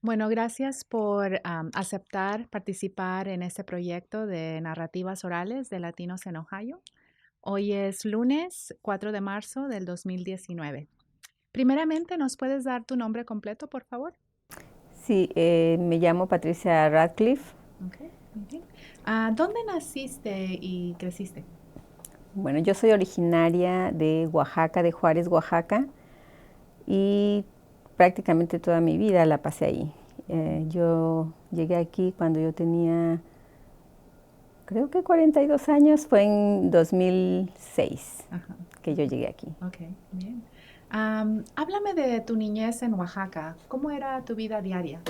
Bueno, gracias por aceptar participar en este proyecto de narrativas orales de Latinos en Ohio. Hoy es lunes 4 de marzo del 2019. Primeramente, ¿nos puedes dar tu nombre completo, por favor? Sí, me llamo Patricia Radcliffe. Ok, muy bien. ¿Dónde naciste y creciste? Bueno, yo soy originaria de Oaxaca, de Juárez, Oaxaca, y prácticamente toda mi vida la pasé ahí. Yo llegué aquí cuando yo tenía, creo que 42 años, fue en 2006 Ajá, que yo llegué aquí. ok, bien. Háblame de tu niñez en Oaxaca. ¿Cómo era tu vida diaria?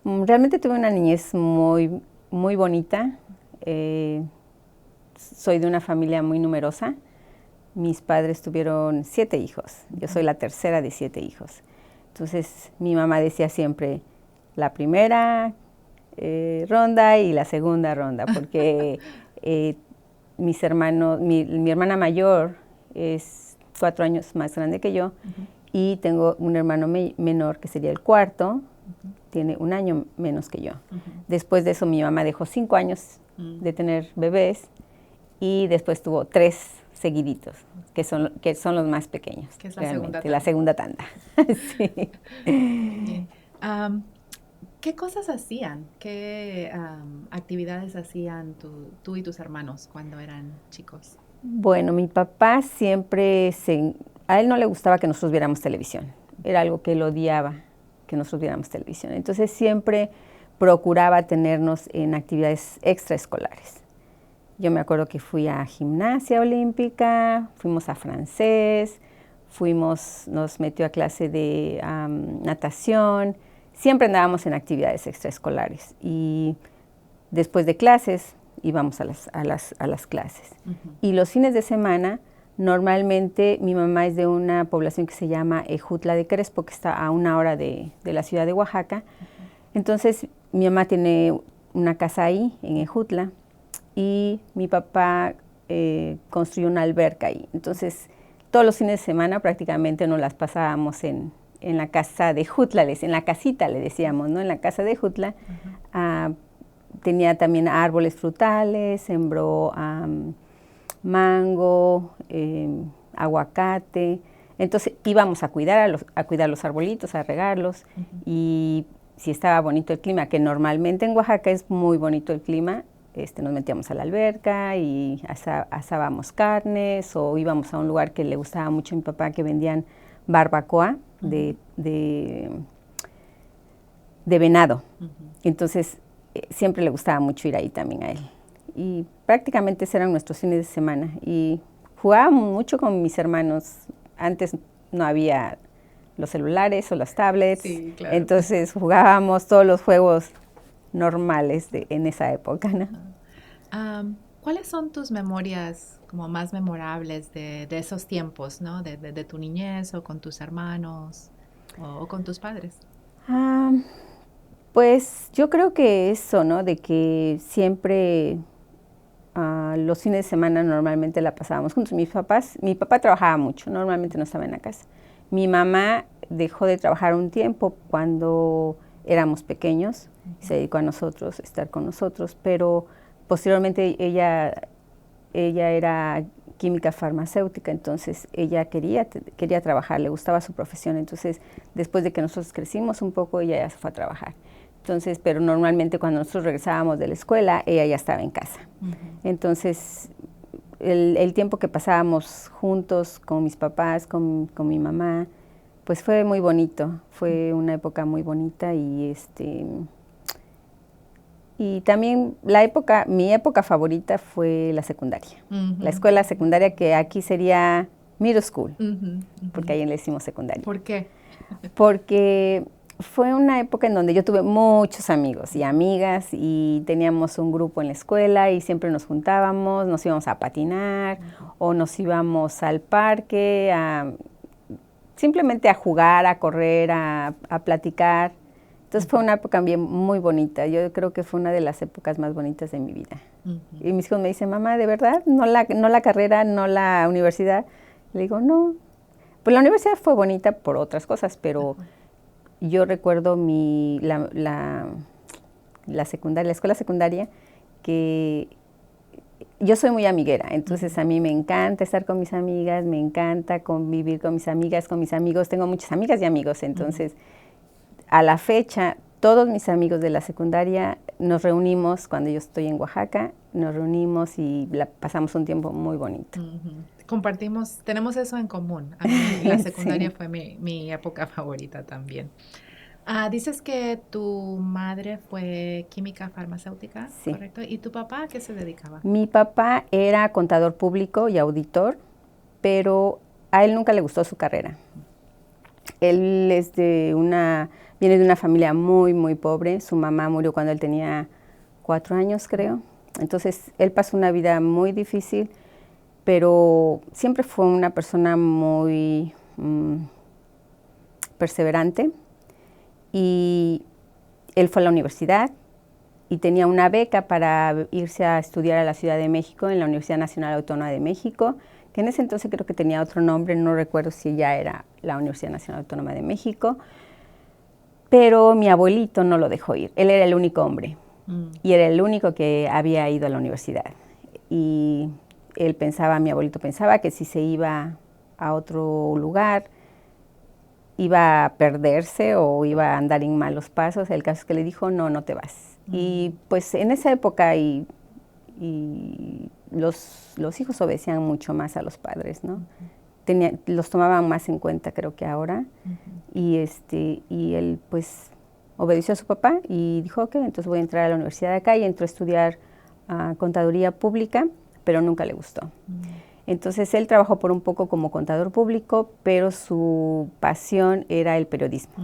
Realmente tuve una niñez muy, muy bonita. Eh, Soy de una familia muy numerosa. Mis padres tuvieron 7 hijos. Yo soy la tercera de 7 hijos. Entonces mi mamá decía siempre la primera ronda y la segunda ronda, porque eh, mis hermanos, mi hermana mayor es 4 años más grande que yo Ujú, y tengo un hermano menor que sería el cuarto, ujú, tiene un año menos que yo. ujú, Después de eso mi mamá dejó 5 años mm, de tener bebés y después tuvo 3 seguiditos, que son los más pequeños, ¿Qué es la segunda realmente, la tanda? segunda tanda. Sí. Bien. Am, ¿Qué cosas hacían? ¿Qué actividades hacían tú y tus hermanos cuando eran chicos? Bueno, mi papá a él no le gustaba que nosotros viéramos televisión, era algo que él odiaba, que nosotros viéramos televisión. Entonces siempre procuraba tenernos en actividades extraescolares. Yo me acuerdo que fui a gimnasia olímpica, fuimos a francés, nos metió a clase de natación, siempre andábamos en actividades extraescolares y después de clases íbamos a las clases. Ujú, Y los fines de semana, normalmente mi mamá es de una población que se llama Ejutla de Crespo, que está a 1 hora de la ciudad de Oaxaca. ujú, Entonces mi mamá tiene una casa ahí, en Ejutla, y mi papá construyó una alberca ahí. Entonces, todos los fines de semana prácticamente nos las pasábamos en la casa de Jutla, en la casita le decíamos, ¿no? En la casa de Jutla. ajá. Ah, tenía también árboles frutales, sembró mango, aguacate. Entonces íbamos a cuidar los arbolitos, a regarlos, Ujú, y si estaba bonito el clima, que normalmente en Oaxaca es muy bonito el clima, nos metíamos a la alberca y asábamos carnes, o íbamos a un lugar que le gustaba mucho a mi papá, que vendían barbacoa ujú, de venado. ujú. Entonces siempre le gustaba mucho ir ahí también a él. Y prácticamente esos eran nuestros fines de semana. Y jugábamos mucho con mis hermanos. Antes no había los celulares o las tablets, Sí, claro. entonces jugábamos todos los juegos normales en esa época, ¿no? Ajá. ¿Cuáles son tus memorias como más memorables de esos tiempos, ¿no? De tu niñez o con tus hermanos o con tus padres? Ah, pues yo creo que eso, ¿no? De que siempre los fines de semana normalmente la pasábamos juntos. Mi papá trabajaba mucho, normalmente no estaba en la casa. Mi mamá dejó de trabajar un tiempo cuando éramos pequeños, Ujú, se dedicó a nosotros, estar con nosotros, pero posteriormente ella era química farmacéutica, entonces ella quería trabajar, le gustaba su profesión, entonces después de que nosotros crecimos un poco, ella ya se fue a trabajar. Entonces, pero normalmente cuando nosotros regresábamos de la escuela, ella ya estaba en casa. ujú, Entonces, el tiempo que pasábamos juntos con mis papás, con mi mamá, pues fue muy bonito, fue una época muy bonita y también mi época favorita fue la secundaria. La ujú, escuela secundaria, que aquí sería middle school, ujú, ujú. porque ahí le decimos secundaria. ¿Por qué? Porque fue una época en donde yo tuve muchos amigos y amigas y teníamos un grupo en la escuela y siempre nos juntábamos, nos íbamos a patinar Ujú, o nos íbamos al parque simplemente a jugar, a correr, a platicar. Entonces fue ujú, una época bien muy bonita. Yo creo que fue una de las épocas más bonitas de mi vida. ujú, Y mis hijos me dicen, mamá, ¿de verdad? No la carrera, no la universidad. Le digo, no. Pues la universidad fue bonita por otras cosas, pero ajá, yo recuerdo la escuela secundaria, que yo soy muy amiguera, entonces a mí me encanta estar con mis amigas, me encanta convivir con mis amigas, con mis amigos. Tengo muchas amigas y amigos, entonces a la fecha todos mis amigos de la secundaria nos reunimos cuando yo estoy en Oaxaca, nos reunimos y pasamos un tiempo muy bonito. Compartimos, tenemos eso en común. A mí la secundaria Sí. fue mi época favorita también. Dices que tu madre fue química farmacéutica, Sí. ¿correcto? ¿Y tu papá a qué se dedicaba? Mi papá era contador público y auditor, pero a él nunca le gustó su carrera. Él viene de una familia muy, muy pobre. Su mamá murió cuando él tenía 4 años, creo. Entonces, él pasó una vida muy difícil, pero siempre fue una persona muy perseverante. Y él fue a la universidad y tenía una beca para irse a estudiar a la Ciudad de México, en la Universidad Nacional Autónoma de México, que en ese entonces creo que tenía otro nombre, no recuerdo si ya era la Universidad Nacional Autónoma de México, pero mi abuelito no lo dejó ir. Él era el único hombre y era el único que había ido a la universidad. Y mi abuelito pensaba que si se iba a otro lugar, iba a perderse o iba a andar en malos pasos. El caso es que le dijo, no, no te vas. Y pues en esa época los hijos obedecían mucho más a los padres, ¿no? Los tomaban más en cuenta, creo que ahora. Y él pues obedeció a su papá y dijo, ok, entonces voy a entrar a la universidad de acá, y entró a estudiar contaduría pública, pero nunca le gustó. Entonces él trabajó por un poco como contador público, pero su pasión era el periodismo.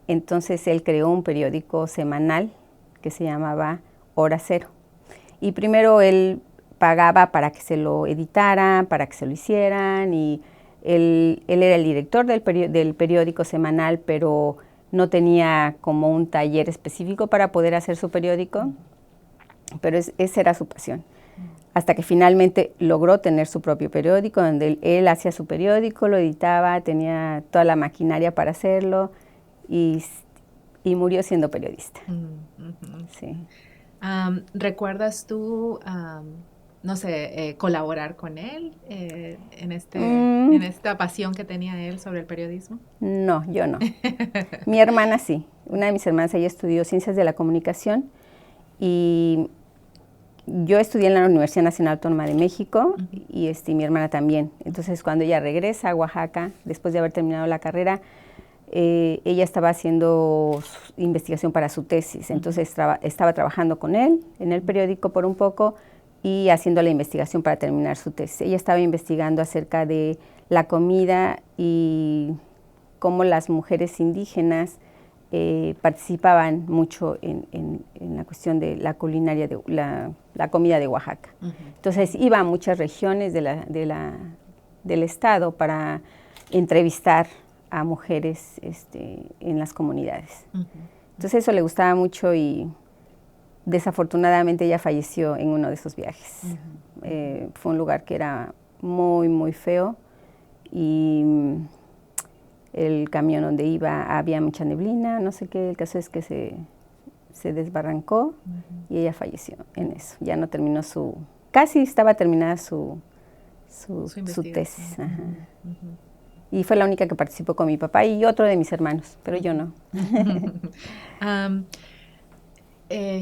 Entonces él creó un periódico semanal que se llamaba Hora Cero. Y primero él pagaba para que se lo editaran, para que se lo hicieran, y él era el director del periódico semanal, pero no tenía como un taller específico para poder hacer su periódico, pero esa era su pasión. Hasta que finalmente logró tener su propio periódico, donde él hacía su periódico, lo editaba, tenía toda la maquinaria para hacerlo, y murió siendo periodista. Sí. ¿Recuerdas tú, no sé, colaborar con él en esta pasión que tenía él sobre el periodismo? No, yo no. Mi hermana sí. Una de mis hermanas, ella estudió Ciencias de la Comunicación, y yo estudié en la Universidad Nacional Autónoma de México, y mi hermana también. Entonces, cuando ella regresa a Oaxaca, después de haber terminado la carrera, ella estaba haciendo investigación para su tesis. Entonces, estaba trabajando con él en el periódico por un poco y haciendo la investigación para terminar su tesis. Ella estaba investigando acerca de la comida y cómo las mujeres indígenas participaban mucho en la cuestión de la culinaria, la comida de Oaxaca. Entonces iba a muchas regiones del estado para entrevistar a mujeres en las comunidades. Entonces eso le gustaba mucho, y desafortunadamente ella falleció en uno de esos viajes. Fue un lugar que era muy, muy feo, y el camión donde iba había mucha neblina, no sé qué. El caso es que se desbarrancó y ella falleció en eso. Ya no terminó casi estaba terminada su tesis. Y fue la única que participó con mi papá y otro de mis hermanos, pero yo no.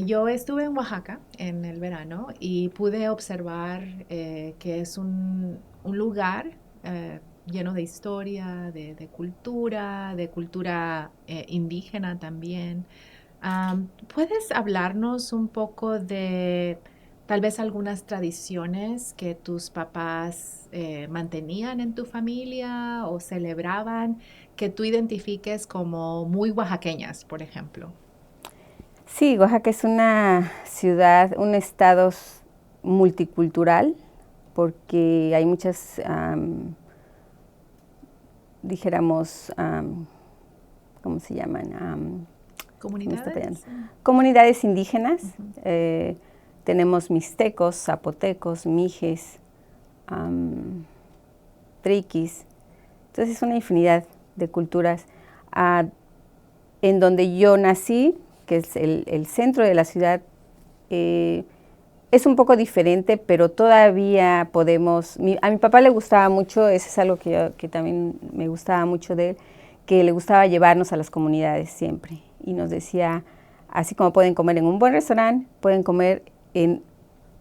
Yo estuve en Oaxaca en el verano y pude observar que es un lugar lleno de historia, de cultura indígena también. ¿Puedes hablarnos un poco de tal vez algunas tradiciones que tus papás mantenían en tu familia o celebraban, que tú identifiques como muy oaxaqueñas, por ejemplo? Sí, Oaxaca es una ciudad, un estado multicultural, porque hay muchas, dijéramos, ¿cómo se llaman? ¿Comunidades? Comunidades indígenas. Tenemos mixtecos, zapotecos, mijes, triquis. Entonces es una infinidad de culturas. En donde yo nací, que es el centro de la ciudad, es un poco diferente, pero todavía podemos... a mi papá le gustaba mucho, eso es algo que también me gustaba mucho de él, que le gustaba llevarnos a las comunidades siempre. Y nos decía, así como pueden comer en un buen restaurante, pueden comer en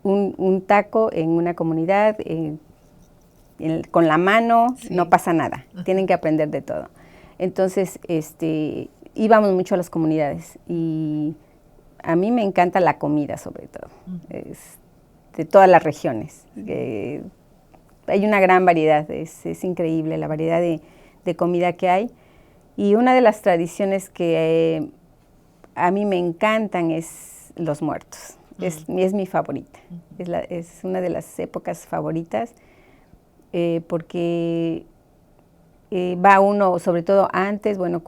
un taco en una comunidad, con la mano, sí. No pasa nada, tienen que aprender de todo. Entonces, íbamos mucho a las comunidades y a mí me encanta la comida sobre todo, de todas las regiones. Hay una gran variedad, es increíble la variedad de comida que hay. Y una de las tradiciones que a mí me encantan es los muertos, es mi favorita, es una de las épocas favoritas porque va uno, sobre todo antes, bueno,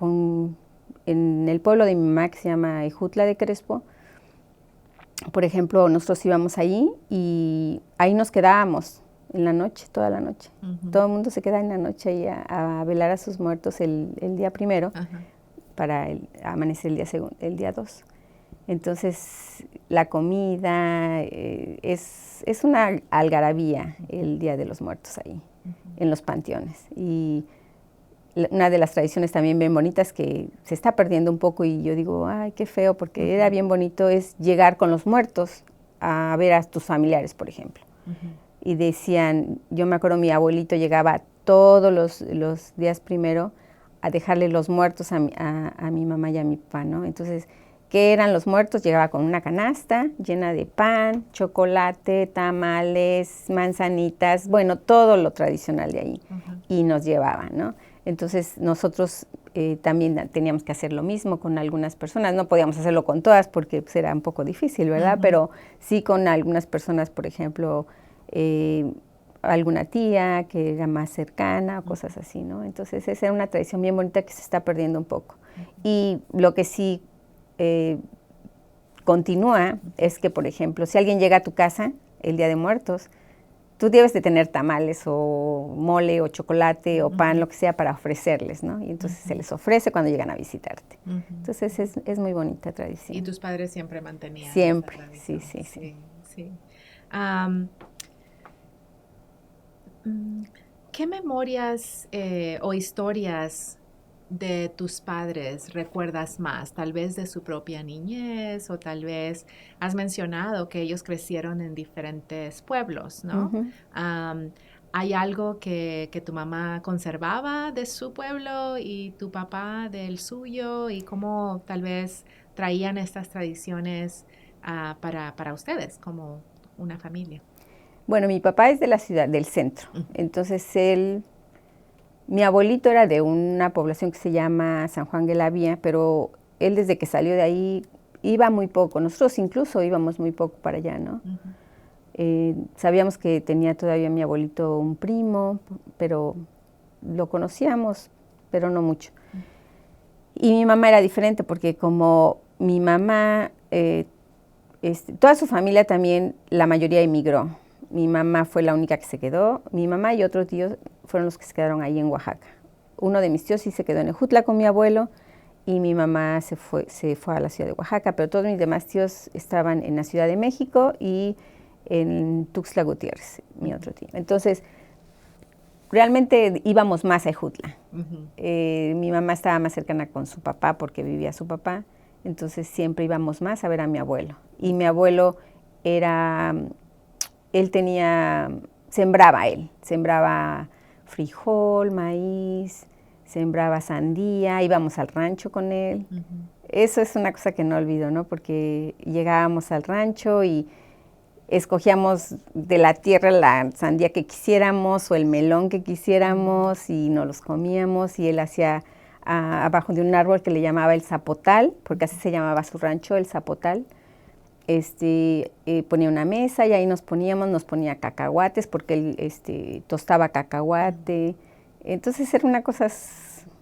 en el pueblo de mi mamá que se llama Ejutla de Crespo, por ejemplo, nosotros íbamos ahí y ahí nos quedábamos en la noche, toda la noche. Todo el mundo se queda en la noche ahí a velar a sus muertos el día primero para amanecer el día 2. Entonces, la comida es una algarabía el Día de los Muertos ahí, en los panteones. Y una de las tradiciones también bien bonitas que se está perdiendo un poco y yo digo, ay, qué feo, porque era bien bonito, es llegar con los muertos a ver a tus familiares, por ejemplo. Y decían, yo me acuerdo mi abuelito llegaba todos los días primero a dejarle los muertos a mi mamá y a mi papá, ¿no? Entonces, ¿qué eran los muertos? Llegaba con una canasta llena de pan, chocolate, tamales, manzanitas, bueno, todo lo tradicional de ahí. Y nos llevaban, ¿no? Entonces, nosotros también teníamos que hacer lo mismo con algunas personas. No podíamos hacerlo con todas porque pues, era un poco difícil, ¿verdad? Pero sí con algunas personas, por ejemplo, alguna tía que era más cercana o cosas así, ¿no? Entonces, esa era una tradición bien bonita que se está perdiendo un poco. Y lo que sí continúa es que, por ejemplo, si alguien llega a tu casa el Día de Muertos, tú debes de tener tamales o mole o chocolate o pan, lo que sea, para ofrecerles, ¿no? Y entonces se les ofrece cuando llegan a visitarte. Entonces es muy bonita tradición. ¿Y tus padres siempre mantenían siempre, esa tradición? Sí. ¿Qué memorias o historias de tus padres recuerdas más? Tal vez de su propia niñez o tal vez has mencionado que ellos crecieron en diferentes pueblos, ¿no? ¿Hay algo que tu mamá conservaba de su pueblo y tu papá del suyo? ¿Y cómo tal vez traían estas tradiciones para ustedes como una familia? Bueno, mi papá es de la ciudad, del centro. Entonces mi abuelito era de una población que se llama San Juan de la Vía, pero él desde que salió de ahí iba muy poco. Nosotros incluso íbamos muy poco para allá, ¿no? Sabíamos que tenía todavía mi abuelito un primo, pero lo conocíamos, pero no mucho. Y mi mamá era diferente porque como mi mamá, toda su familia también, la mayoría emigró. Mi mamá fue la única que se quedó. Mi mamá y otro tío fueron los que se quedaron ahí en Oaxaca. Uno de mis tíos sí se quedó en Ejutla con mi abuelo y mi mamá se fue a la ciudad de Oaxaca, pero todos mis demás tíos estaban en la Ciudad de México y en Tuxtla Gutiérrez, mi otro tío. Entonces, realmente íbamos más a Ejutla. Mi mamá estaba más cercana con su papá porque vivía su papá, entonces siempre íbamos más a ver a mi abuelo. Y mi abuelo sembraba frijol, maíz, sembraba sandía, íbamos al rancho con él. Eso es una cosa que no olvido, ¿no? Porque llegábamos al rancho y escogíamos de la tierra la sandía que quisiéramos o el melón que quisiéramos y nos los comíamos y él hacía abajo de un árbol que le llamaba el zapotal, porque así se llamaba su rancho, el zapotal. Ponía una mesa y ahí nos ponía cacahuates porque él tostaba cacahuate. Entonces era una cosa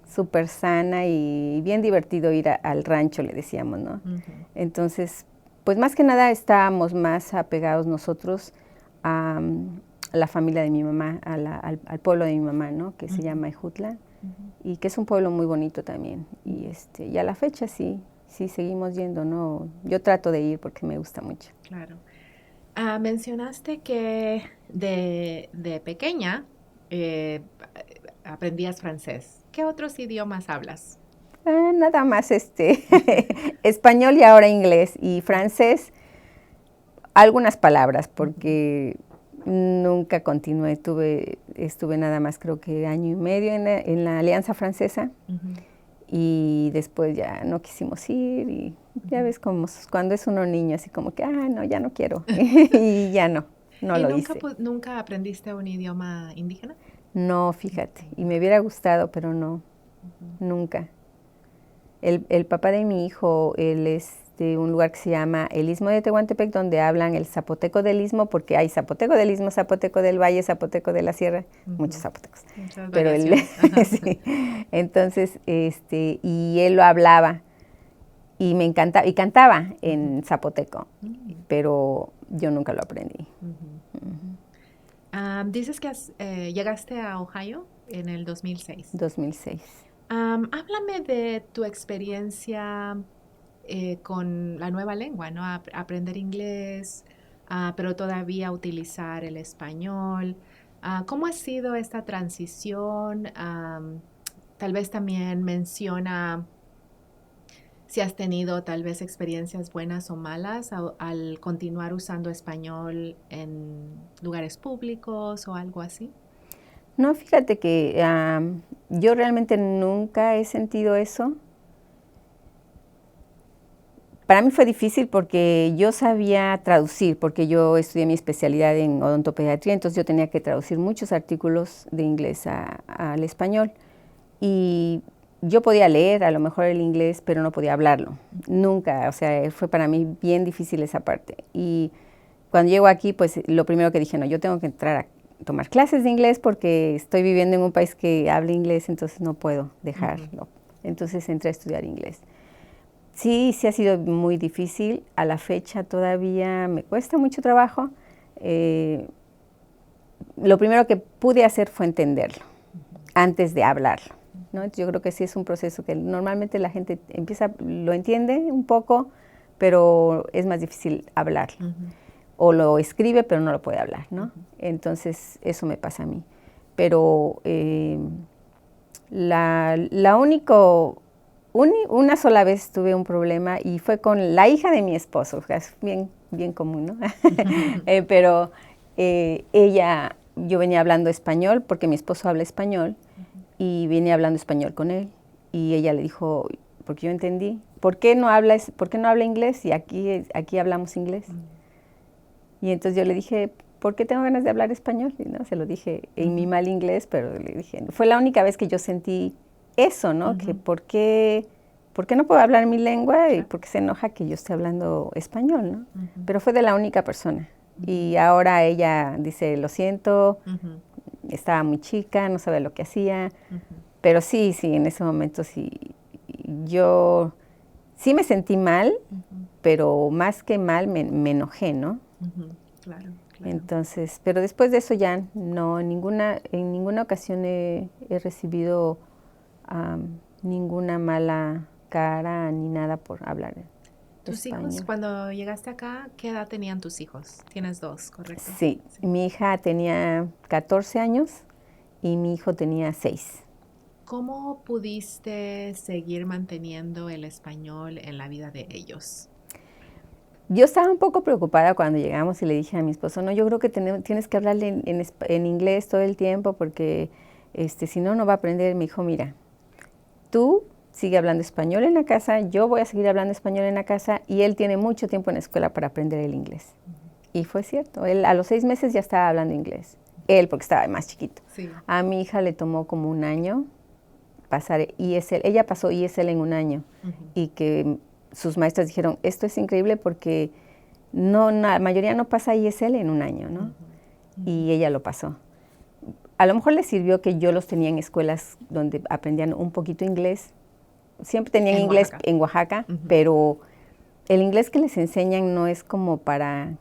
súper sana y bien divertido ir al rancho, le decíamos, ¿no? Entonces, pues más que nada estábamos más apegados nosotros a la familia de mi mamá, al pueblo de mi mamá, ¿no? Que se llama Ejutla. y que es un pueblo muy bonito también. Y a la fecha sí seguimos yendo, ¿no? Yo trato de ir porque me gusta mucho. Claro. Mencionaste que de pequeña aprendías francés. ¿Qué otros idiomas hablas? Nada más español y ahora inglés y francés, algunas palabras, porque nunca continué, estuve nada más creo que año y medio en la Alianza Francesa. Y después ya no quisimos ir y ya ves como cuando es uno niño, así como que, no, ya no quiero. Y ya no ¿Y lo hice. nunca aprendiste un idioma indígena? No, fíjate, y me hubiera gustado, pero no, nunca. El papá de mi hijo, él es de un lugar que se llama el Istmo de Tehuantepec, donde hablan el zapoteco del Istmo, porque hay zapoteco del Istmo, zapoteco del Valle, zapoteco de la Sierra, muchos zapotecos. Muchas Pero él, variaciones. sí. Entonces, y él lo hablaba y me encantaba, y cantaba en zapoteco, pero yo nunca lo aprendí. Dices que llegaste a Ohio en el 2006. 2006. Háblame de tu experiencia con la nueva lengua, ¿no? Aprender inglés, pero todavía utilizar el español. ¿Cómo ha sido esta transición? Tal vez también menciona si has tenido tal vez experiencias buenas o malas al continuar usando español en lugares públicos o algo así. No, fíjate que yo realmente nunca he sentido eso. Para mí fue difícil porque yo sabía traducir, porque yo estudié mi especialidad en odontopediatría, entonces yo tenía que traducir muchos artículos de inglés al español. Y yo podía leer a lo mejor el inglés, pero no podía hablarlo. Nunca, o sea, fue para mí bien difícil esa parte. Y cuando llego aquí, pues lo primero que dije, no, yo tengo que entrar a tomar clases de inglés porque estoy viviendo en un país que habla inglés, entonces no puedo dejarlo. Entonces entré a estudiar inglés. Sí ha sido muy difícil. A la fecha todavía me cuesta mucho trabajo. Lo primero que pude hacer fue entenderlo antes de hablarlo, ¿no? Yo creo que sí es un proceso que normalmente la gente lo entiende un poco, pero es más difícil hablarlo. O lo escribe, pero no lo puede hablar, ¿no? Entonces, eso me pasa a mí. Pero una sola vez tuve un problema y fue con la hija de mi esposo, o sea, es bien común, ¿no? Pero yo venía hablando español porque mi esposo habla español y venía hablando español con él y ella le dijo, porque yo entendí, ¿por qué no habla inglés? Y aquí hablamos inglés. Y entonces yo le dije, ¿por qué tengo ganas de hablar español? Y no, se lo dije en mi mal inglés, pero le dije, fue la única vez que yo sentí eso, ¿no? Que ¿por qué no puedo hablar mi lengua? Y por qué se enoja que yo esté hablando español, ¿no? Pero fue de la única persona. Y ahora ella dice, lo siento, estaba muy chica, no sabía lo que hacía. Pero sí, en ese momento sí, yo sí me sentí mal, pero más que mal me enojé, ¿no? Claro. Entonces, pero después de eso ya no, en ninguna ocasión he recibido ninguna mala cara ni nada por hablar ¿Tus español. hijos, cuando llegaste acá, qué edad tenían tus hijos? Tienes 2, ¿correcto? Sí, mi hija tenía 14 años y mi hijo tenía 6. ¿Cómo pudiste seguir manteniendo el español en la vida de ellos? Yo estaba un poco preocupada cuando llegamos y le dije a mi esposo, no, yo creo que tienes que hablarle en inglés todo el tiempo porque si no, no va a aprender. Me dijo, mira, tú sigue hablando español en la casa, yo voy a seguir hablando español en la casa y él tiene mucho tiempo en la escuela para aprender el inglés. Y fue cierto, él a los 6 meses ya estaba hablando inglés. Él, porque estaba más chiquito. Sí. A mi hija le tomó como un año pasar ESL. Ella pasó ESL en un año y que sus maestras dijeron, esto es increíble porque la mayoría no pasa ESL en un año, ¿no? Y ella lo pasó. A lo mejor les sirvió que yo los tenía en escuelas donde aprendían un poquito inglés. Siempre tenían inglés Oaxaca. en Oaxaca, pero el inglés que les enseñan no es como para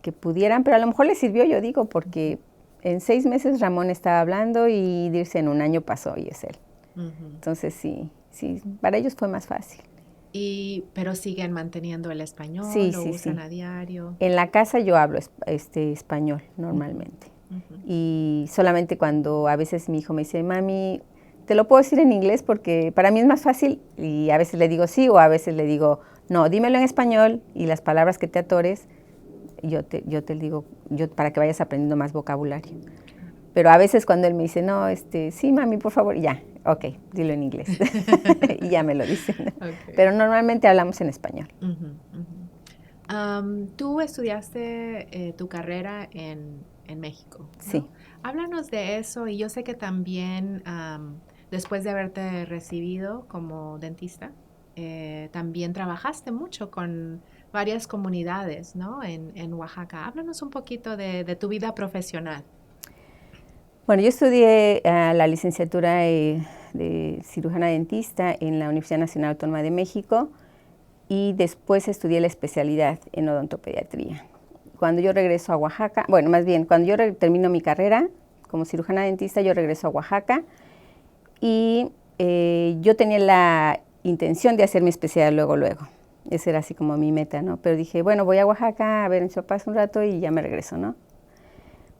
que pudieran, pero a lo mejor les sirvió, yo digo, porque en 6 meses Ramón estaba hablando y Dirce en un año pasó ESL. Entonces sí, para ellos fue más fácil. Pero siguen manteniendo el español, Sí, lo sí, usan sí. a diario. En la casa yo hablo español normalmente. Y solamente cuando a veces mi hijo me dice, mami, te lo puedo decir en inglés porque para mí es más fácil, y a veces le digo sí o a veces le digo, no, dímelo en español y las palabras que te atores, yo te digo, para que vayas aprendiendo más vocabulario. Pero a veces cuando él me dice, no, sí, mami, por favor, ya, ok, dilo en inglés. Y ya me lo dicen. Okay. Pero normalmente hablamos en español. Tú estudiaste tu carrera en México, ¿no? Sí. Háblanos de eso, y yo sé que también después de haberte recibido como dentista, también trabajaste mucho con varias comunidades, ¿no? En Oaxaca. Háblanos un poquito de tu vida profesional. Bueno, yo estudié la licenciatura de cirujana dentista en la Universidad Nacional Autónoma de México y después estudié la especialidad en odontopediatría. Cuando yo regreso a Oaxaca, bueno, más bien, cuando yo termino mi carrera como cirujana dentista, yo regreso a Oaxaca y yo tenía la intención de hacer mi especialidad luego. Esa era así como mi meta, ¿no? Pero dije, bueno, voy a Oaxaca a ver a mis papás un rato y ya me regreso, ¿no?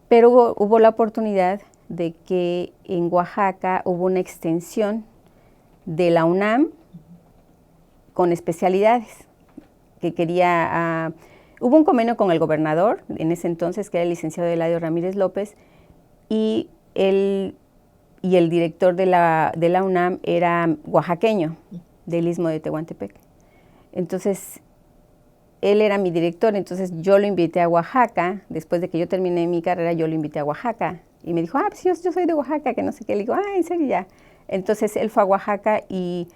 Pero hubo la oportunidad de que en Oaxaca hubo una extensión de la UNAM con especialidades que hubo un convenio con el gobernador en ese entonces, que era el licenciado Eladio Ramírez López, y el director de la UNAM era oaxaqueño, del Istmo de Tehuantepec. Entonces, él era mi director, entonces yo lo invité a Oaxaca. Después de que yo terminé mi carrera, yo lo invité a Oaxaca. Y me dijo, pues yo soy de Oaxaca, que no sé qué. Le digo, en serio, ya. Entonces, él fue a Oaxaca y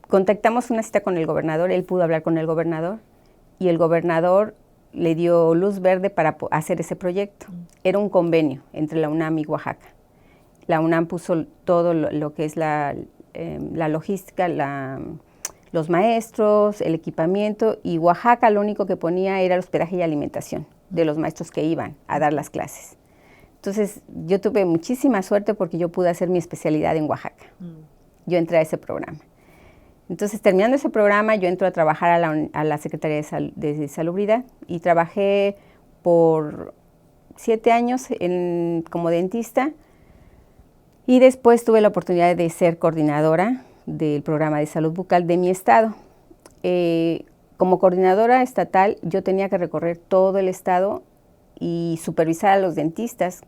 contactamos una cita con el gobernador. Él pudo hablar con el gobernador y el gobernador le dio luz verde para hacer ese proyecto. Era un convenio entre la UNAM y Oaxaca. La UNAM puso todo lo que es la logística, los maestros, el equipamiento, y Oaxaca lo único que ponía era el hospedaje y alimentación de los maestros que iban a dar las clases. Entonces, yo tuve muchísima suerte porque yo pude hacer mi especialidad en Oaxaca. Yo entré a ese programa. Entonces, terminando ese programa, yo entro a trabajar a la Secretaría de Salubridad y trabajé por 7 años como dentista, y después tuve la oportunidad de ser coordinadora del programa de salud bucal de mi estado. Como coordinadora estatal, yo tenía que recorrer todo el estado y supervisar a los dentistas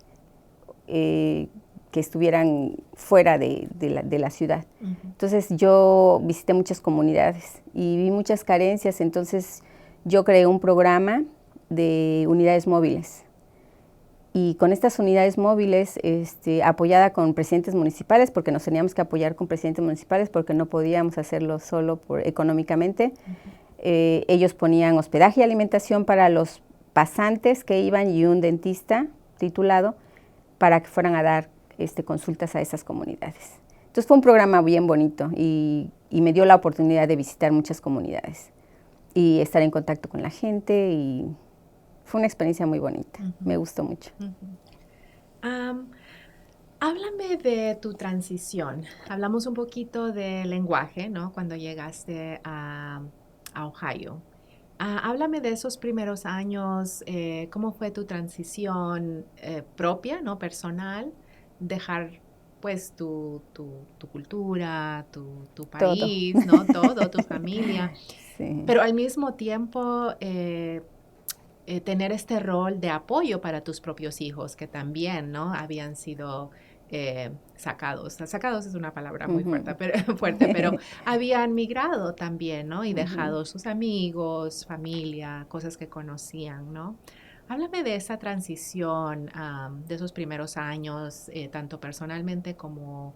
que estuvieran fuera de la ciudad. Entonces yo visité muchas comunidades y vi muchas carencias, entonces yo creé un programa de unidades móviles. Y con estas unidades móviles, apoyada con presidentes municipales, porque nos teníamos que apoyar con presidentes municipales porque no podíamos hacerlo solo económicamente. Ellos ponían hospedaje y alimentación para los pasantes que iban y un dentista titulado para que fueran a dar consultas a esas comunidades. Entonces fue un programa bien bonito y me dio la oportunidad de visitar muchas comunidades y estar en contacto con la gente, y fue una experiencia muy bonita. Me gustó mucho. Háblame de tu transición. Hablamos un poquito de lenguaje, ¿no? Cuando llegaste a Ohio. Háblame de esos primeros años, cómo fue tu transición propia, ¿no? Personal, dejar pues tu cultura, tu país, Todo. ¿no? Todo, tu familia, Sí. pero al mismo tiempo tener este rol de apoyo para tus propios hijos, que también, ¿no? Habían sido sacados. Sacados es una palabra muy fuerte, pero habían migrado también, ¿no? Y dejado sus amigos, familia, cosas que conocían, ¿no? Háblame de esa transición, de esos primeros años, tanto personalmente como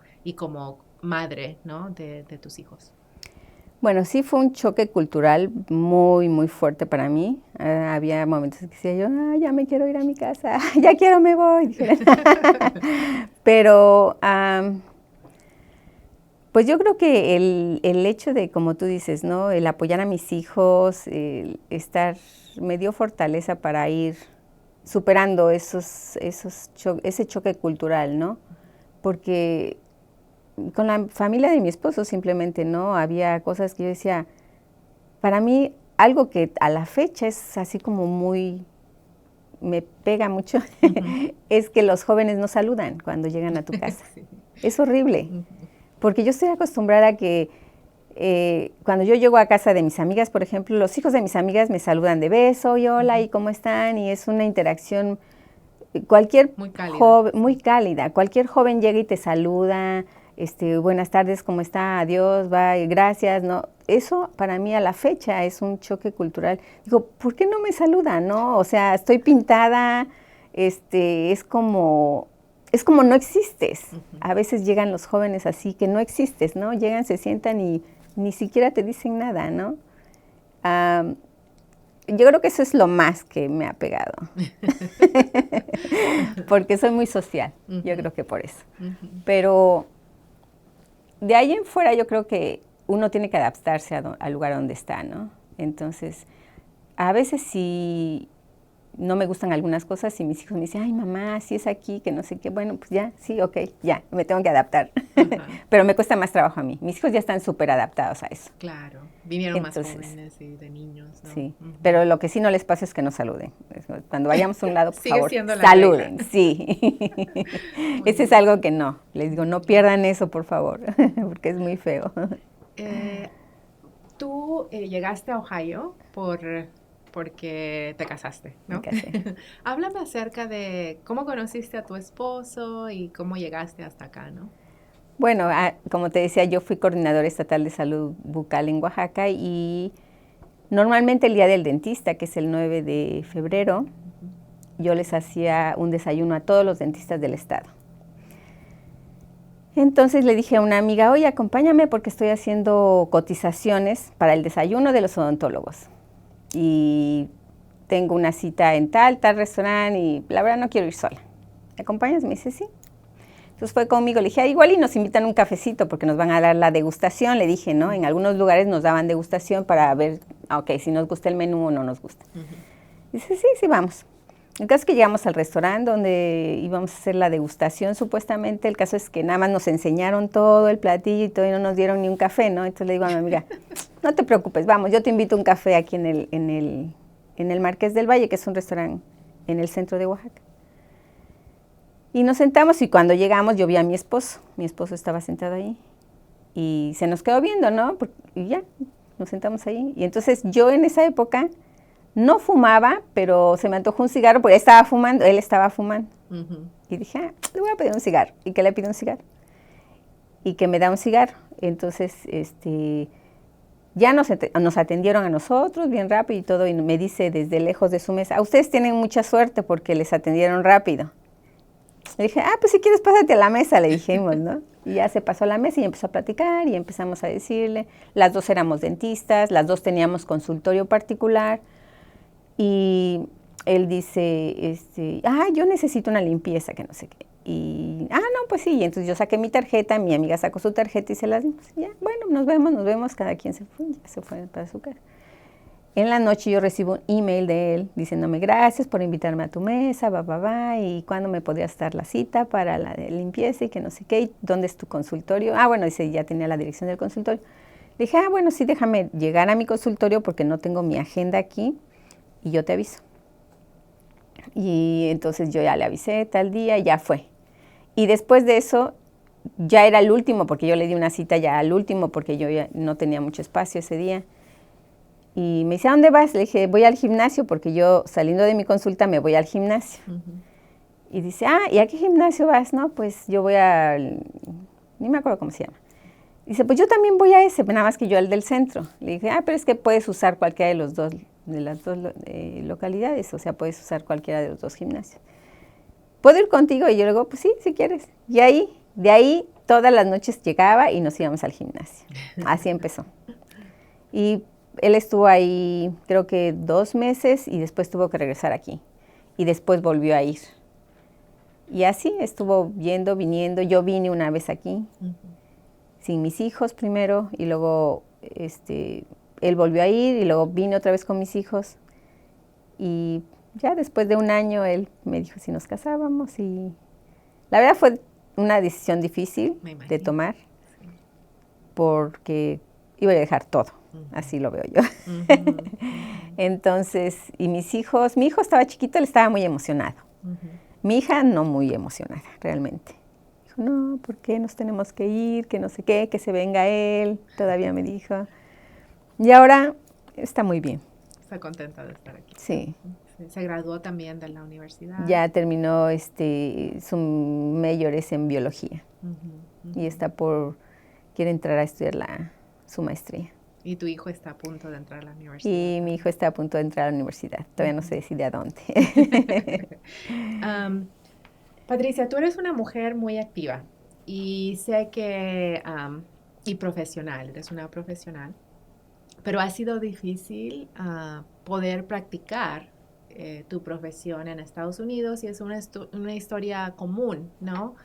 madre, ¿no? De tus hijos. Bueno, sí fue un choque cultural muy, muy fuerte para mí. Había momentos que decía yo, ya me quiero ir a mi casa, ya quiero, me voy. Pero pues yo creo que el hecho de, como tú dices, ¿no? El apoyar a mis hijos, me dio fortaleza para ir superando ese choque cultural, ¿no? Porque con la familia de mi esposo simplemente, ¿no? Había cosas que yo decía, para mí algo que a la fecha es así como muy, me pega mucho, es que los jóvenes no saludan cuando llegan a tu casa. Sí. Es horrible, porque yo estoy acostumbrada a que cuando yo llego a casa de mis amigas, por ejemplo, los hijos de mis amigas me saludan de beso y hola, ¿y cómo están? Y es una interacción, muy cálida. Cualquier joven llega y te saluda, buenas tardes, ¿cómo está? Adiós, bye, gracias, ¿no? Eso para mí a la fecha es un choque cultural. Digo, ¿por qué no me saludan, no? O sea, estoy pintada, es como no existes. A veces llegan los jóvenes así que no existes, ¿no? Llegan, se sientan y ni siquiera te dicen nada, ¿no? Yo creo que eso es lo más que me ha pegado. Porque soy muy social, yo creo que por eso. Pero de ahí en fuera yo creo que uno tiene que adaptarse al lugar donde está, ¿no? Entonces, a veces sí no me gustan algunas cosas y mis hijos me dicen, ay mamá, si es aquí, que no sé qué, bueno, pues ya, sí, ok, ya, me tengo que adaptar. Pero me cuesta más trabajo a mí. Mis hijos ya están súper adaptados a eso. Claro, vinieron más jóvenes y de niños, ¿no? Sí, pero lo que sí no les pasa es que no saluden. Cuando vayamos a un lado, por favor, saluden, regla. Sí. Ese es algo que no, les digo, no pierdan eso, por favor, porque es muy feo. Tú llegaste a Ohio porque te casaste, ¿no? Me casé. Háblame acerca de cómo conociste a tu esposo y cómo llegaste hasta acá, ¿no? Bueno, como te decía, yo fui coordinadora estatal de salud bucal en Oaxaca y normalmente el día del dentista, que es el 9 de febrero, yo les hacía un desayuno a todos los dentistas del estado. Entonces le dije a una amiga, oye, acompáñame porque estoy haciendo cotizaciones para el desayuno de los odontólogos. Y tengo una cita en tal restaurante y la verdad no quiero ir sola. ¿Me acompañas? Me dice, sí. Entonces fue conmigo, le dije, igual y nos invitan un cafecito porque nos van a dar la degustación. Le dije, ¿no? En algunos lugares nos daban degustación para ver, ok, si nos gusta el menú o no nos gusta. Dice, sí, vamos. El caso es que llegamos al restaurante donde íbamos a hacer la degustación, supuestamente. El caso es que nada más nos enseñaron todo el platillo y todo y no nos dieron ni un café, ¿no? Entonces le digo a mi amiga, no te preocupes, vamos, yo te invito a un café aquí en el Marqués del Valle, que es un restaurante en el centro de Oaxaca. Y nos sentamos y cuando llegamos yo vi a mi esposo estaba sentado ahí y se nos quedó viendo, ¿no? Y ya, nos sentamos ahí. Y entonces yo en esa época no fumaba, pero se me antojó un cigarro porque él estaba fumando. Y dije, le voy a pedir un cigarro. ¿Y qué le pido un cigarro? Y que me da un cigarro. Entonces, ya nos atendieron a nosotros bien rápido y todo, y me dice desde lejos de su mesa, ustedes tienen mucha suerte porque les atendieron rápido. Le dije, pues si quieres pásate a la mesa, le dijimos, ¿no? Y ya se pasó a la mesa y empezó a platicar y empezamos a decirle, las dos éramos dentistas, las dos teníamos consultorio particular. Y él dice, yo necesito una limpieza, que no sé qué. Y, no, pues sí. Y entonces yo saqué mi tarjeta, mi amiga sacó su tarjeta y se las dimos. Ya, bueno, nos vemos, cada quien se fue para su casa. En la noche yo recibo un email de él diciéndome, gracias por invitarme a tu mesa, y cuándo me podrías dar la cita para la de limpieza y que no sé qué, y dónde es tu consultorio. Bueno, dice, ya tenía la dirección del consultorio. Le dije, bueno, sí, déjame llegar a mi consultorio porque no tengo mi agenda aquí. Y yo te aviso. Y entonces yo ya le avisé tal día y ya fue. Y después de eso, ya era el último, porque yo le di una cita ya al último, porque yo ya no tenía mucho espacio ese día. Y me dice, ¿a dónde vas? Le dije, voy al gimnasio, porque yo saliendo de mi consulta me voy al gimnasio. Y dice, ¿y a qué gimnasio vas? No, pues yo voy ni me acuerdo cómo se llama. Dice, pues yo también voy a ese, nada más que yo al del centro. Le dije, pero es que puedes usar cualquiera de las dos localidades, o sea, puedes usar cualquiera de los dos gimnasios. ¿Puedo ir contigo? Y yo le digo, pues sí, si quieres. Y de ahí, todas las noches llegaba y nos íbamos al gimnasio. Así empezó. Y él estuvo ahí, creo que 2 meses, y después tuvo que regresar aquí. Y después volvió a ir. Y así estuvo yendo, viniendo. Yo vine una vez aquí, sin mis hijos primero, y luego él volvió a ir y luego vine otra vez con mis hijos. Y ya después de un año él me dijo si nos casábamos y la verdad fue una decisión difícil Me de imagino. tomar, Sí. porque iba a dejar todo, así lo veo yo. Entonces, y mi hijo estaba chiquito, él estaba muy emocionado. Mi hija no muy emocionada, realmente. Dijo, no, ¿por qué nos tenemos que ir? Que no sé qué, que se venga él, todavía me dijo. Y ahora está muy bien. Está contenta de estar aquí. Sí. Sí. Se graduó también de la universidad. Ya terminó su mayor es en biología y quiere entrar a estudiar su maestría. Y tu hijo está a punto de entrar a la universidad. Y mi hijo está a punto de entrar a la universidad. Todavía no se decide a dónde. Patricia, tú eres una mujer muy activa y sé que, y profesional, eres una profesional, pero ha sido difícil poder practicar tu profesión en Estados Unidos y es una historia común, ¿no?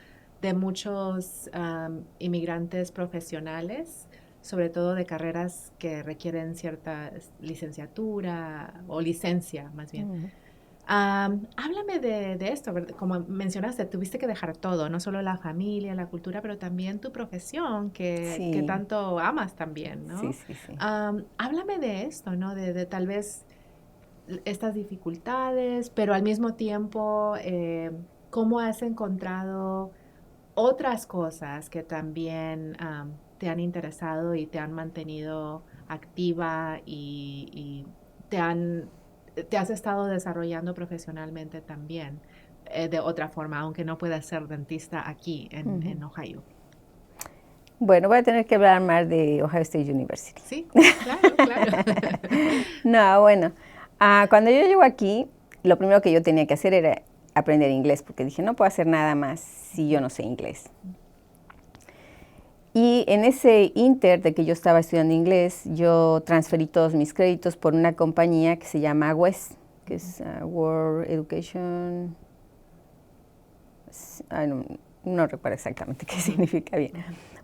De muchos inmigrantes profesionales, sobre todo de carreras que requieren cierta licenciatura o licencia, más bien. Háblame de esto, como mencionaste, tuviste que dejar todo, no solo la familia, la cultura, pero también tu profesión, que Sí. tanto amas también, ¿no? Sí, sí, sí. Háblame de esto, ¿no? De tal vez estas dificultades, pero al mismo tiempo, ¿cómo has encontrado otras cosas que también te han interesado y te han mantenido activa y te has estado desarrollando profesionalmente también de otra forma, aunque no puedas ser dentista aquí en Ohio? Bueno, voy a tener que hablar más de Ohio State University. Sí, claro, claro. No, bueno, cuando yo llego aquí, lo primero que yo tenía que hacer era aprender inglés, porque dije, no puedo hacer nada más si yo no sé inglés. Y en ese inter de que yo estaba estudiando inglés, yo transferí todos mis créditos por una compañía que se llama WES, que es World Education, no recuerdo exactamente qué significa bien.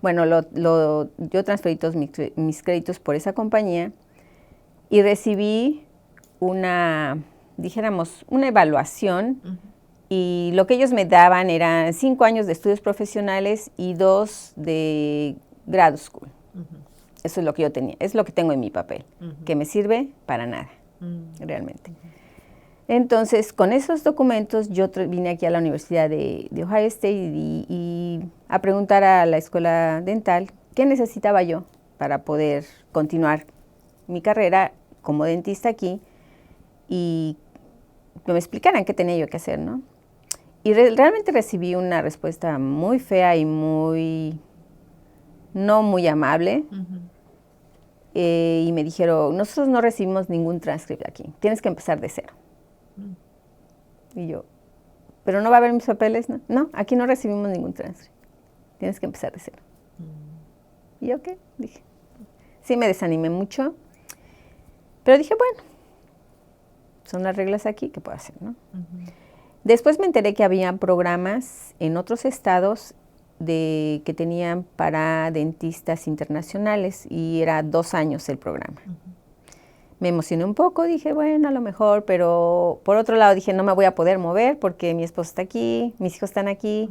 Bueno, yo transferí todos mis créditos por esa compañía y recibí dijéramos, una evaluación. Y lo que ellos me daban eran 5 años de estudios profesionales y 2 de grad school. Eso es lo que yo tenía, es lo que tengo en mi papel, que me sirve para nada, realmente. Entonces, con esos documentos, yo vine aquí a la Universidad de Ohio State y a preguntar a la escuela dental qué necesitaba yo para poder continuar mi carrera como dentista aquí y que me explicaran qué tenía yo que hacer, ¿no? Y realmente recibí una respuesta muy fea y no muy amable. Y me dijeron, nosotros no recibimos ningún transcript aquí, tienes que empezar de cero. Y yo, ¿pero no va a haber mis papeles? No, aquí no recibimos ningún transcript, tienes que empezar de cero. Y yo, ¿qué? Dije, sí me desanimé mucho, pero dije, bueno, son las reglas aquí, ¿qué puedo hacer, no? Después me enteré que había programas en otros estados que tenían para dentistas internacionales y era 2 años el programa. Me emocioné un poco, dije, bueno, a lo mejor, pero por otro lado dije, no me voy a poder mover porque mi esposo está aquí, mis hijos están aquí,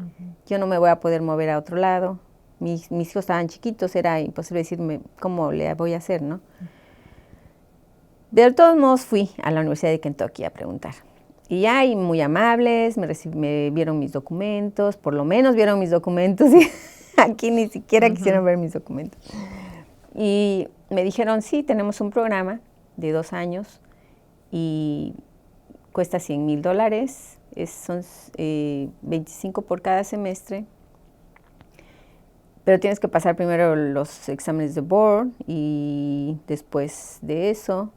yo no me voy a poder mover a otro lado. Mis hijos estaban chiquitos, era imposible decirme cómo le voy a hacer, ¿no? De todos modos fui a la Universidad de Kentucky a preguntar. Y ahí muy amables, me vieron mis documentos, por lo menos vieron mis documentos. Y aquí ni siquiera quisieron ver mis documentos. Y me dijeron, sí, tenemos un programa de 2 años y cuesta $100,000. Son 25 por cada semestre. Pero tienes que pasar primero los exámenes de board y después de eso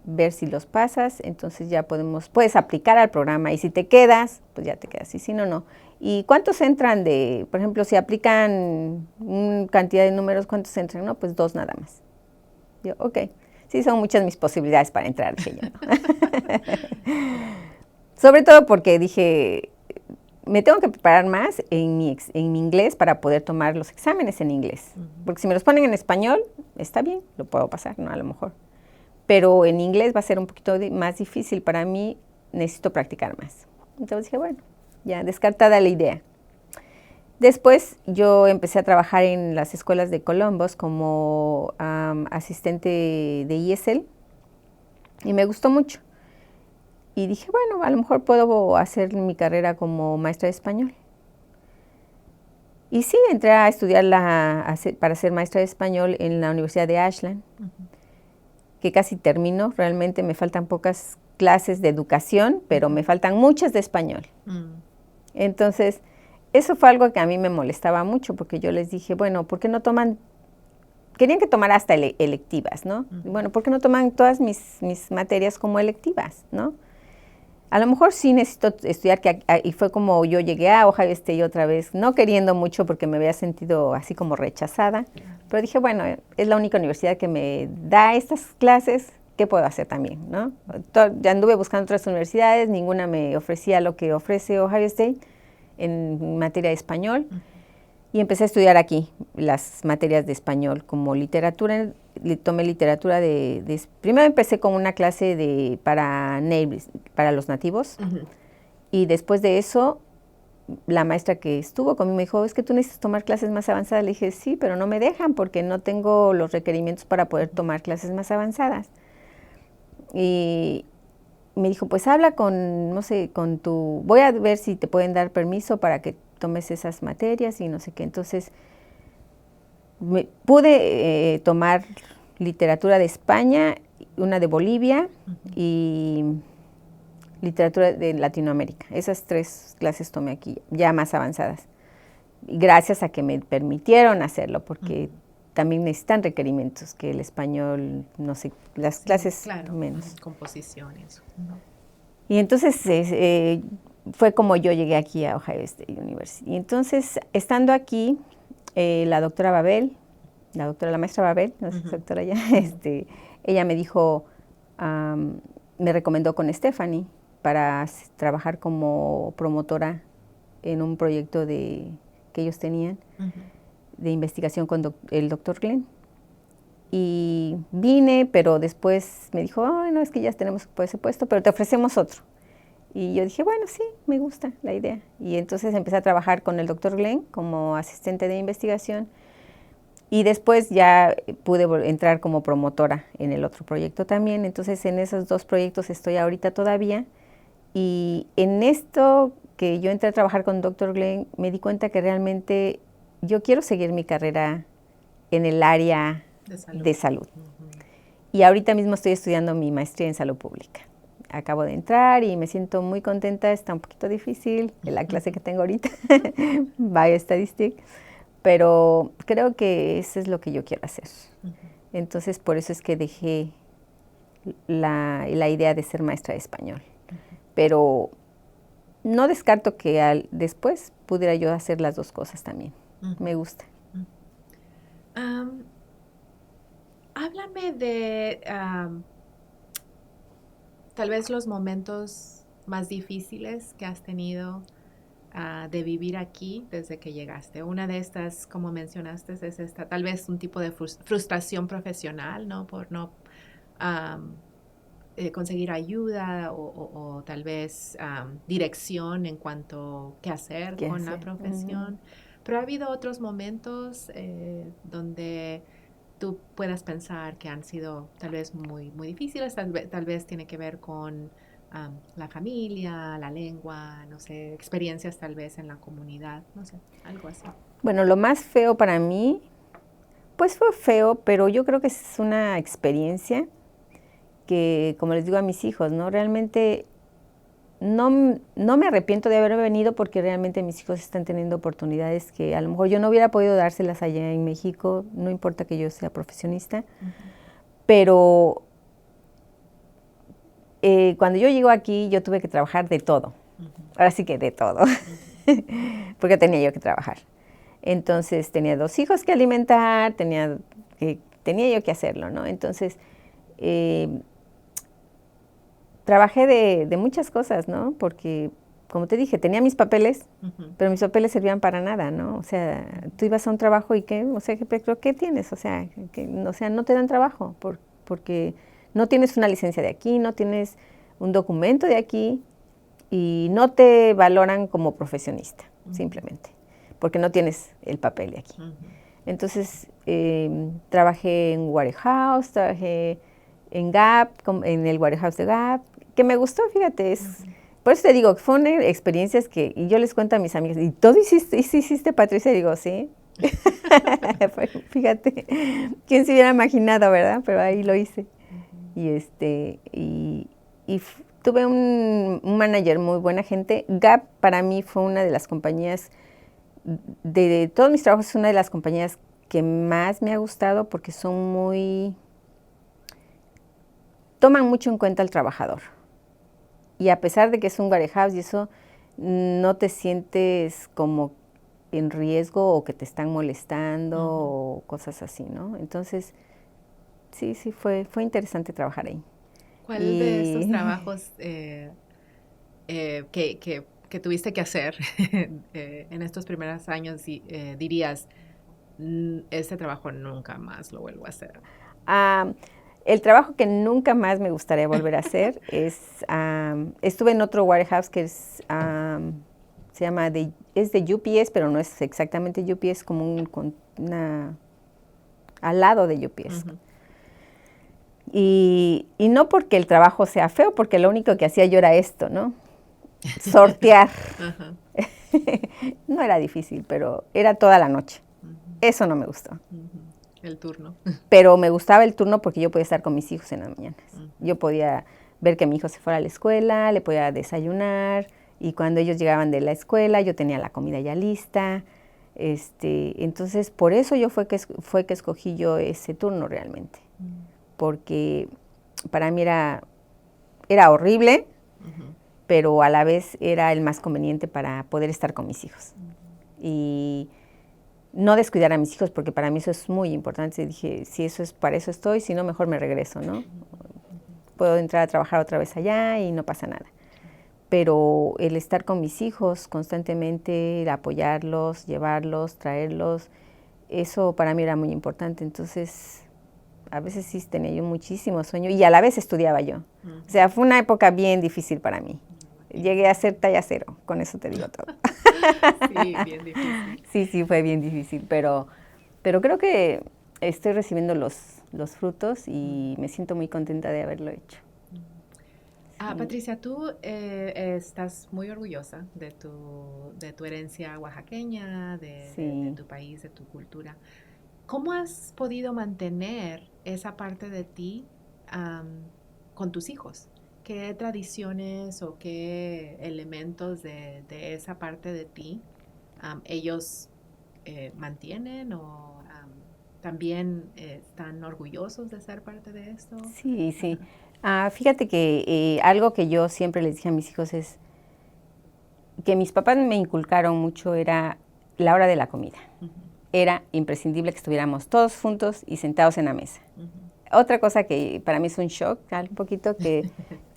ver si los pasas, entonces ya puedes aplicar al programa y si te quedas, pues ya te quedas y si no, no. ¿Y cuántos entran por ejemplo, si aplican una cantidad de números, cuántos entran? No, pues 2 nada más. Yo, ok, sí son muchas mis posibilidades para entrar, dije yo, ¿no? Sobre todo porque dije, me tengo que preparar más en mi inglés para poder tomar los exámenes en inglés. Porque si me los ponen en español, está bien, lo puedo pasar, ¿no? A lo mejor. Pero en inglés va a ser un poquito más difícil para mí, necesito practicar más. Entonces dije, bueno, ya descartada la idea. Después yo empecé a trabajar en las escuelas de Columbus como asistente de ESL y me gustó mucho. Y dije, bueno, a lo mejor puedo hacer mi carrera como maestra de español. Y sí, entré a estudiar para ser maestra de español en la Universidad de Ashland, que casi termino. Realmente me faltan pocas clases de educación, pero me faltan muchas de español. Entonces, eso fue algo que a mí me molestaba mucho, porque yo les dije, bueno, ¿por qué no toman? Querían que tomara hasta electivas, ¿no? Bueno, ¿por qué no toman todas mis materias como electivas, no? A lo mejor sí necesito estudiar, y fue como yo llegué a Ohio State otra vez, no queriendo mucho porque me había sentido así como rechazada, pero dije, bueno, es la única universidad que me da estas clases, ¿qué puedo hacer también, no? Ya anduve buscando otras universidades, ninguna me ofrecía lo que ofrece Ohio State en materia de español, y empecé a estudiar aquí las materias de español como literatura. Tomé literatura primero empecé con una clase para los nativos, y después de eso la maestra que estuvo conmigo me dijo, es que tú necesitas tomar clases más avanzadas. Le dije, sí, pero no me dejan porque no tengo los requerimientos para poder tomar clases más avanzadas. Y me dijo, pues habla con, no sé, voy a ver si te pueden dar permiso para que tomes esas materias y no sé qué. Entonces, pude tomar literatura de España, una de Bolivia y literatura de Latinoamérica. Esas 3 clases tomé aquí, ya más avanzadas. Y gracias a que me permitieron hacerlo, porque también necesitan requerimientos, que el español, no sé, las clases menos. Composiciones. Y entonces fue como yo llegué aquí a Ohio State University. Y entonces, estando aquí, la maestra Babel, no sé, doctora ya, ella me dijo, me recomendó con Stephanie para trabajar como promotora en un proyecto que ellos tenían de investigación con el doctor Glenn. Y vine, pero después me dijo, no, es que ya tenemos ese puesto, pero te ofrecemos otro. Y yo dije, bueno, sí, me gusta la idea. Y entonces empecé a trabajar con el doctor Glenn como asistente de investigación. Y después ya pude entrar como promotora en el otro proyecto también. Entonces en esos 2 proyectos estoy ahorita todavía. Y en esto que yo entré a trabajar con el doctor Glenn, me di cuenta que realmente yo quiero seguir mi carrera en el área de salud. Y ahorita mismo estoy estudiando mi maestría en salud pública. Acabo de entrar y me siento muy contenta. Está un poquito difícil la clase que tengo ahorita, Biostatistics, pero creo que eso es lo que yo quiero hacer. Entonces, por eso es que dejé la idea de ser maestra de español. Pero no descarto que después pudiera yo hacer las 2 cosas también. Me gusta. Háblame de tal vez los momentos más difíciles que has tenido de vivir aquí desde que llegaste. Una de estas, como mencionaste, es esta, tal vez un tipo de frustración profesional, ¿no? Por no conseguir ayuda o tal vez dirección en cuanto a qué hacer con la profesión. Pero ha habido otros momentos donde tú puedas pensar que han sido tal vez muy, muy difíciles, tal vez tiene que ver con la familia, la lengua, no sé, experiencias tal vez en la comunidad, no sé, algo así. Bueno, lo más feo para mí, pues fue feo, pero yo creo que es una experiencia que, como les digo a mis hijos, ¿no? Realmente no me arrepiento de haber venido porque realmente mis hijos están teniendo oportunidades que a lo mejor yo no hubiera podido dárselas allá en México, no importa que yo sea profesionista, pero cuando yo llego aquí yo tuve que trabajar de todo, ahora sí que de todo, porque tenía yo que trabajar. Entonces tenía 2 hijos que alimentar, tenía yo que hacerlo, ¿no? Entonces trabajé de muchas cosas, ¿no? Porque, como te dije, tenía mis papeles, pero mis papeles servían para nada, ¿no? O sea, tú ibas a un trabajo y ¿qué? O sea, ¿qué tienes? O sea, no te dan trabajo porque no tienes una licencia de aquí, no tienes un documento de aquí y no te valoran como profesionista, simplemente. porque no tienes el papel de aquí. Ujú. Entonces, trabajé en Warehouse, trabajé en Gap, en el Warehouse de Gap, que me gustó, fíjate, por eso te digo, fueron experiencias que, y yo les cuento a mis amigos, ¿y todo hiciste, Patricia? Y digo, sí. Fíjate, quién se hubiera imaginado, ¿verdad? Pero ahí lo hice. Y tuve un manager muy buena gente. Gap para mí fue una de las compañías, de todos mis trabajos, es una de las compañías que más me ha gustado porque toman mucho en cuenta al trabajador. Y a pesar de que es un warehouse y eso, no te sientes como en riesgo o que te están molestando o cosas así, ¿no? Entonces, sí, fue interesante trabajar ahí. ¿Cuál de estos Y trabajos que tuviste que hacer en estos primeros años dirías, este trabajo nunca más lo vuelvo a hacer"? El trabajo que nunca más me gustaría volver a hacer es, estuve en otro warehouse que se llama, es de UPS, pero no es exactamente UPS, como al lado de UPS. Ujú. Y no porque el trabajo sea feo, porque lo único que hacía yo era esto, ¿no? Sortear. Ajá. No era difícil, pero era toda la noche. Ujú. Eso no me gustó. Ujú. El turno. Pero me gustaba el turno porque yo podía estar con mis hijos en las mañanas. Ujú. Yo podía ver que mi hijo se fuera a la escuela, le podía desayunar, y cuando ellos llegaban de la escuela yo tenía la comida ya lista. Entonces, por eso fue que escogí yo ese turno realmente. Porque para mí era horrible, Ujú. pero a la vez era el más conveniente para poder estar con mis hijos. Y no descuidar a mis hijos, porque para mí eso es muy importante. Dije, si eso es, para eso estoy, si no, mejor me regreso, ¿no? Puedo entrar a trabajar otra vez allá y no pasa nada. Pero el estar con mis hijos constantemente, el apoyarlos, llevarlos, traerlos, eso para mí era muy importante. Entonces, a veces sí tenía yo muchísimo sueño y a la vez estudiaba yo. O sea, fue una época bien difícil para mí. Llegué a ser talla 0, con eso te digo todo. Sí, bien difícil. Sí, fue bien difícil, pero creo que estoy recibiendo los frutos y me siento muy contenta de haberlo hecho. Sí. Patricia, tú estás muy orgullosa de tu herencia oaxaqueña, de Sí. tu país, de tu cultura. ¿Cómo has podido mantener esa parte de ti con tus hijos? ¿Qué tradiciones o qué elementos de esa parte de ti ellos mantienen o también están orgullosos de ser parte de esto? Sí. Fíjate que algo que yo siempre les dije a mis hijos es que mis papás me inculcaron mucho era la hora de la comida. Ujú. Era imprescindible que estuviéramos todos juntos y sentados en la mesa. Ujú. Otra cosa que para mí es un shock, un poquito, que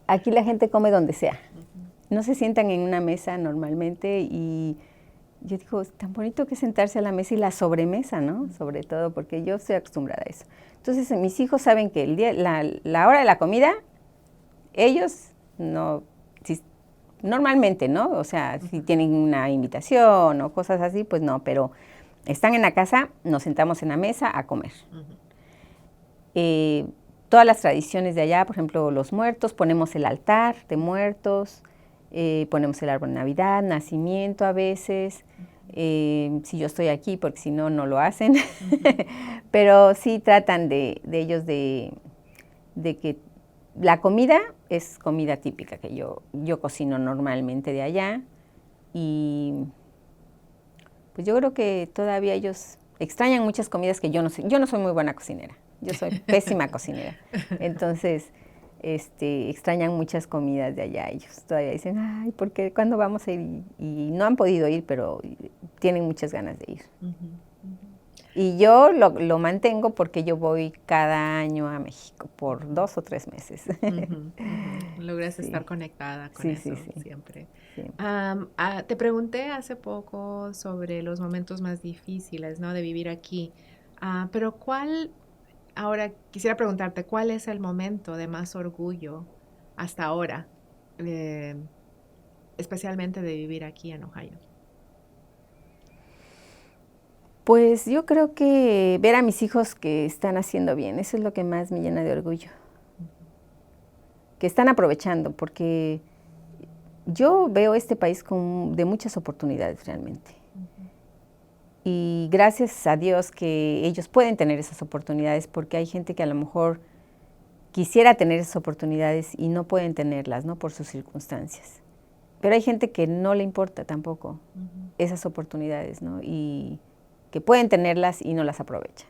aquí la gente come donde sea. Ujú. No se sientan en una mesa normalmente y yo digo, tan bonito que sentarse a la mesa y la sobremesa, ¿no? Sobre todo porque yo estoy acostumbrada a eso. Entonces mis hijos saben que la hora de la comida, ellos no, normalmente, ¿no? O sea, si tienen una invitación o cosas así, pues no, pero están en la casa, nos sentamos en la mesa a comer. Ujú. Todas las tradiciones de allá, por ejemplo, los muertos, ponemos el altar de muertos, ponemos el árbol de Navidad, nacimiento a veces, si yo estoy aquí, porque si no, no lo hacen, pero sí tratan de ellos de que la comida es comida típica que yo cocino normalmente de allá, y pues yo creo que todavía ellos extrañan muchas comidas que yo no sé. Yo no soy muy buena cocinera, yo soy pésima cocinera. Entonces, extrañan muchas comidas de allá. Ellos todavía dicen, ay, ¿por qué? ¿Cuándo vamos a ir? Y no han podido ir, pero tienen muchas ganas de ir. Ujú. Ujú. Y yo lo mantengo porque yo voy cada año a México por 2 o 3 meses. Ujú. Ujú. Logras Sí, estar conectada con sí, eso sí. siempre. Siempre. Te pregunté hace poco sobre los momentos más difíciles, ¿no? De vivir aquí. Pero ahora quisiera preguntarte, ¿cuál es el momento de más orgullo hasta ahora, eh, especialmente de vivir aquí en Ohio? Pues yo creo que ver a mis hijos que están haciendo bien, eso es lo que más me llena de orgullo. Que están aprovechando, porque yo veo este país de muchas oportunidades realmente. Y gracias a Dios que ellos pueden tener esas oportunidades, porque hay gente que a lo mejor quisiera tener esas oportunidades y no pueden tenerlas, ¿no? Por sus circunstancias. Pero hay gente que no le importa tampoco esas oportunidades, ¿no? Y que pueden tenerlas y no las aprovechan.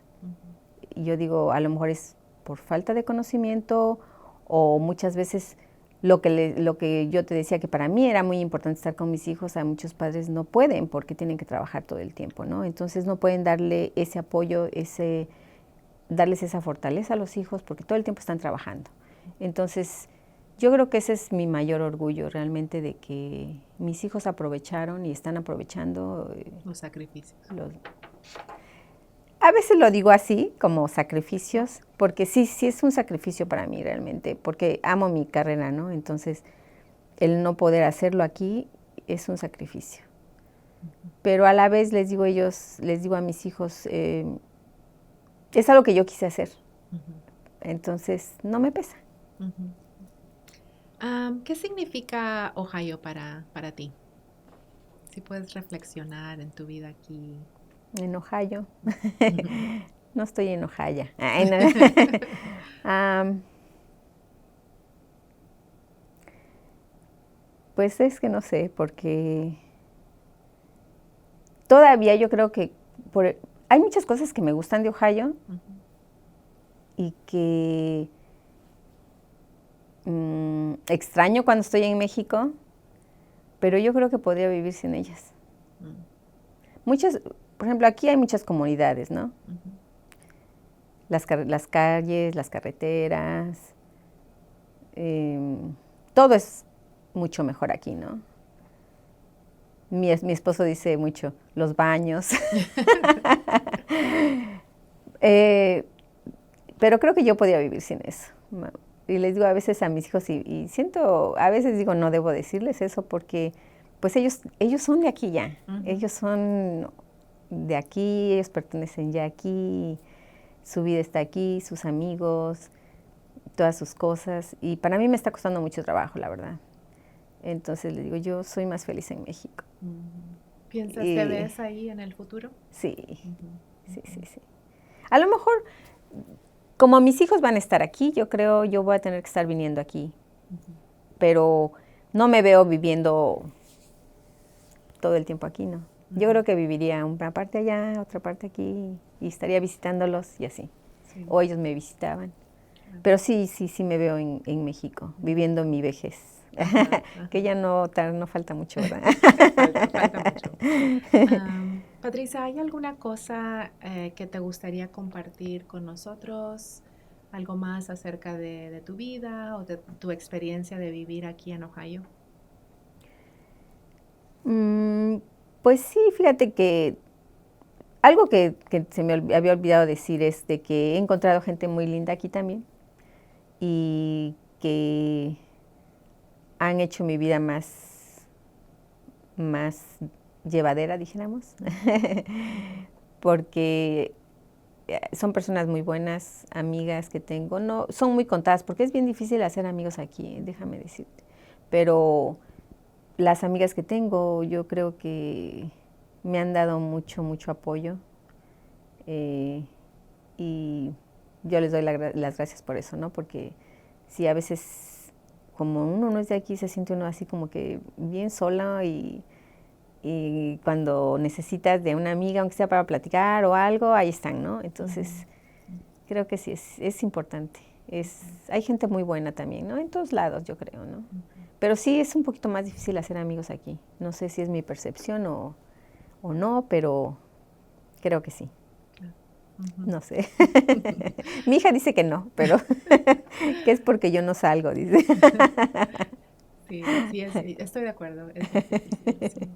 Y yo digo, a lo mejor es por falta de conocimiento o muchas veces lo que yo te decía que para mí era muy importante estar con mis hijos, a muchos padres no pueden porque tienen que trabajar todo el tiempo, ¿no? Entonces no pueden darle ese apoyo, darles esa fortaleza a los hijos porque todo el tiempo están trabajando. Entonces yo creo que ese es mi mayor orgullo realmente, de que mis hijos aprovecharon y están aprovechando los sacrificios. A veces lo digo así, como sacrificios, porque sí es un sacrificio para mí realmente, porque amo mi carrera, ¿no? Entonces, el no poder hacerlo aquí es un sacrificio. Pero a la vez les digo a mis hijos, es algo que yo quise hacer. Entonces, no me pesa. ¿Qué significa Ohio para ti? Si puedes reflexionar en tu vida aquí. En Ohio. No estoy en Ohio. Ay, no. Pues es que no sé, porque todavía yo creo que hay muchas cosas que me gustan de Ohio y que extraño cuando estoy en México, pero yo creo que podría vivir sin ellas. Muchas, por ejemplo, aquí hay muchas comunidades, ¿no? Las calles, las carreteras, todo es mucho mejor aquí, ¿no? Mi esposo dice mucho, los baños. Pero creo que yo podía vivir sin eso. Y les digo a veces a mis hijos, y siento, a veces digo, no debo decirles eso porque pues ellos son de aquí ya. Ellos son de aquí, ellos pertenecen ya aquí, su vida está aquí, sus amigos, todas sus cosas. Y para mí me está costando mucho trabajo, la verdad. Entonces les digo, yo soy más feliz en México. ¿Piensas, te ves ahí en el futuro? Sí, sí. A lo mejor, como mis hijos van a estar aquí, yo creo yo voy a tener que estar viniendo aquí. Pero no me veo viviendo todo el tiempo aquí, ¿no? Yo creo que viviría una parte allá, otra parte aquí, y estaría visitándolos y así. Sí. O ellos me visitaban. Pero sí me veo en México, viviendo mi vejez. Que ya no falta mucho, ¿verdad? falta mucho. Patricia, ¿hay alguna cosa que te gustaría compartir con nosotros? ¿Algo más acerca de tu vida o de tu experiencia de vivir aquí en Ohio? Pues sí, fíjate que algo que se me había olvidado decir es de que he encontrado gente muy linda aquí también y que han hecho mi vida más llevadera, dijéramos, porque son personas muy buenas, amigas que tengo, no, son muy contadas, porque es bien difícil hacer amigos aquí, déjame decirte, pero las amigas que tengo, yo creo que me han dado mucho apoyo y yo les doy las gracias por eso, ¿no? Porque sí, a veces, como uno no es de aquí, se siente uno así como que bien sola y cuando necesitas de una amiga, aunque sea para platicar o algo, ahí están, ¿no? Entonces, creo que sí, es importante. Hay gente muy buena también, ¿no? En todos lados, yo creo, ¿no? Pero sí es un poquito más difícil hacer amigos aquí. No sé si es mi percepción o no, pero creo que sí. No sé. Mi hija dice que no, pero que es porque yo no salgo, dice. Sí, estoy de acuerdo. Es difícil, sí.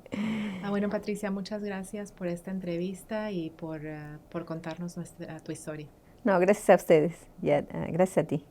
Bueno, Patricia, muchas gracias por esta entrevista y por contarnos tu historia. No, gracias a ustedes. Gracias a ti.